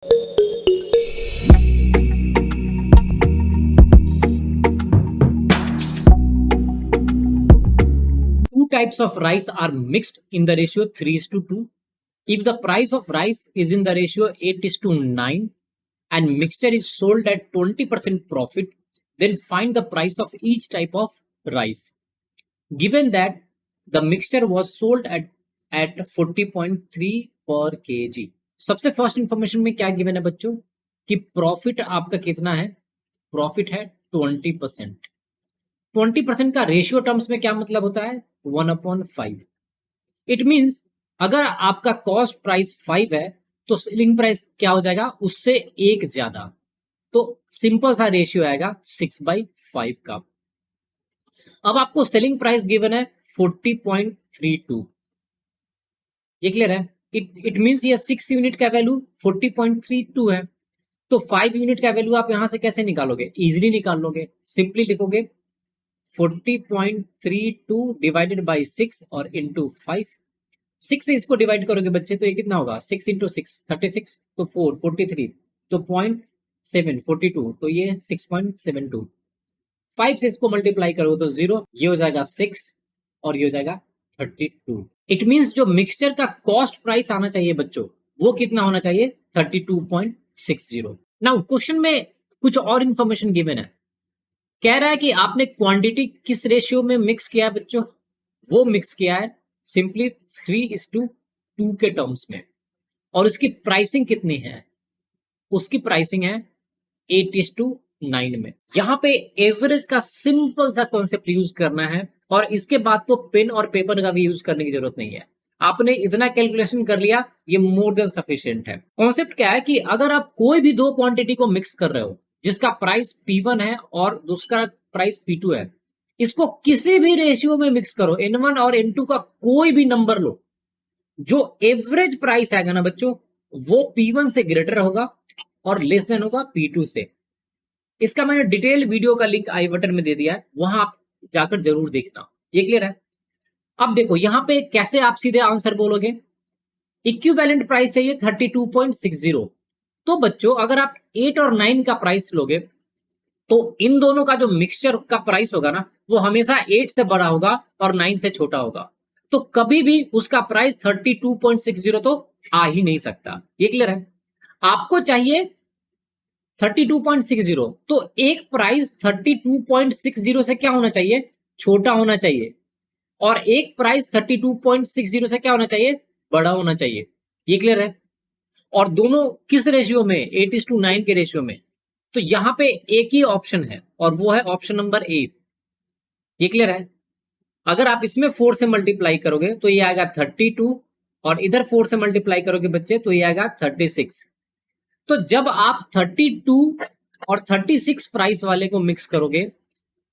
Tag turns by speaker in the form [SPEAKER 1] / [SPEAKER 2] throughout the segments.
[SPEAKER 1] Two types of rice are mixed in the ratio 3:2. If the price of rice is in the ratio 8:9 and mixture is sold at 20% profit, then find the price of each type of rice. Given that the mixture was sold at 40.3 per kg. सबसे first information में क्या given है बच्चों कि profit आपका कितना है? Profit है 20%। 20% का रेशियो टर्म्स में क्या मतलब होता है? 1/5। इट मींस अगर आपका कॉस्ट प्राइस 5 है तो सेलिंग प्राइस क्या हो जाएगा? उससे एक ज्यादा। तो सिंपल सा रेशियो आएगा 6/5 का। अब आपको सेलिंग प्राइस गिवन है 40.32। ये क्लियर है? इट मींस ये 6 यूनिट का वैल्यू 40.32 है। तो 5 यूनिट का वैल्यू आप यहां से कैसे निकालोगे? इजीली निकाल लोगे। सिंपली लिखोगे 40.32 डिवाइडेड बाई 6 और इंटू 5। 6 से इसको डिवाइड करोगे बच्चे तो ये कितना होगा? 6 इंटू 6 36, तो 4 43, तो 0.7 42, तो ये 6.72। 5 से इसको मल्टीप्लाई करो तो 0, ये हो जाएगा 6 और ये हो जाएगा 32। इट मींस जो मिक्सचर का कॉस्ट प्राइस आना चाहिए बच्चों वो कितना होना चाहिए? 32.60। नाउ क्वेश्चन में कुछ और इंफॉर्मेशन गिवन है। कह रहा है कि आपने क्वांटिटी किस रेशियो में मिक्स किया है बच्चों? वो मिक्स किया है सिंपली 3:2 के टर्म्स में। और उसकी प्राइसिंग कितनी है? उसकी प्राइसिंग है 8:9 में। यहां पे एवरेज का सिंपल सा कॉन्सेप्ट यूज करना है और इसके बाद तो पेन और पेपर का भी यूज करने की जरूरत नहीं है। आपने इतना कैलकुलेशन कर लिया, ये मोर देन सफिशिएंट है। कॉन्सेप्ट क्या है कि अगर आप कोई भी दो क्वांटिटी को मिक्स कर रहे हो जिसका प्राइस P1 है और दूसरा प्राइस P2 है, इसको किसी भी रेशियो में मिक्स करो, N1 और N2 का कोई भी नंबर लो, जो एवरेज प्राइस आएगा ना बच्चों वो P1 से ग्रेटर होगा और लेस देन होगा P2 से। इसका मैंने डिटेल वीडियो का लिंक आई बटन में दे दिया है, वहां आप जाकर जरूर देखना। ये क्लियर है? अब देखो यहां पे कैसे आप सीधे आंसर बोलोगे। इक्विवेलेंट प्राइस चाहिए 32.60। तो बच्चों अगर आप 8 और 9 का प्राइस लोगे तो इन दोनों का जो मिक्सचर का प्राइस होगा ना वो हमेशा 8 से बड़ा होगा और 9 से छोटा होगा। तो कभी भी उसका प्राइस 32.60 तो आ ही नहीं सकता। ये क्लियर है? आपको चाहिए 32.60, तो एक प्राइस 32.60 से क्या होना चाहिए? छोटा होना चाहिए। और एक प्राइस 32.60 से क्या होना चाहिए? बड़ा होना चाहिए। ये क्लियर है? और दोनों किस रेशियो में? 8:9 के रेशियो में। तो यहां पे एक ही ऑप्शन है और वो है ऑप्शन नंबर ए। ये क्लियर है? अगर आप इसमें 4 से मल्टीप्लाई करोगे तो ये आएगा 32 और इधर 4 से मल्टीप्लाई करोगे बच्चे तो ये आएगा 36। तो जब आप 32 और 36 प्राइस वाले को मिक्स करोगे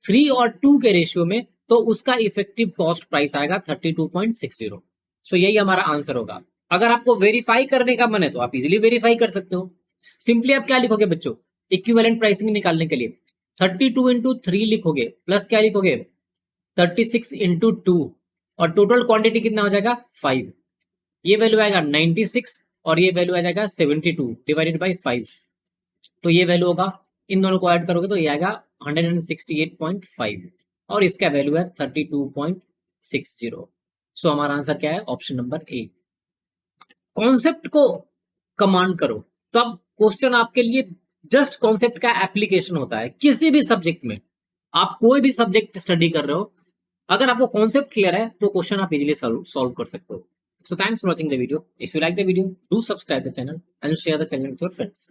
[SPEAKER 1] 3 और 2 के रेशियो में तो उसका इफेक्टिव कॉस्ट प्राइस आएगा 32.60। सो यही हमारा आंसर होगा। अगर आपको वेरीफाई करने का मन है तो आप इजीली वेरीफाई कर सकते हो। सिंपली आप क्या लिखोगे बच्चों इक्विवेलेंट प्राइसिंग निकालने के लिए? 32 इंटू 3 लिखोगे प्लस क्या लिखोगे? 36 इंटू 2 और टोटल क्वांटिटी कितना हो जाएगा? 5। ये वैल्यू आएगा 96 और ये वैल्यू आ जाएगा 72 डिवाइडेड बाई 5। तो ये वैल्यू होगा, इन दोनों को ऐड करोगे तो ये आएगा 168.5 और इसका वैल्यू है 32.60। सो हमारा आंसर क्या है? Option number A. कॉन्सेप्ट को कमांड करो तब क्वेश्चन आपके लिए जस्ट कॉन्सेप्ट का एप्लीकेशन होता है। किसी भी सब्जेक्ट में, आप कोई भी सब्जेक्ट स्टडी कर रहे हो, अगर आपको कॉन्सेप्ट क्लियर है तो क्वेश्चन आप इजीली सॉल्व कर सकते हो। So thanks for watching the video. If you like the video, do subscribe the channel and share the channel with your friends.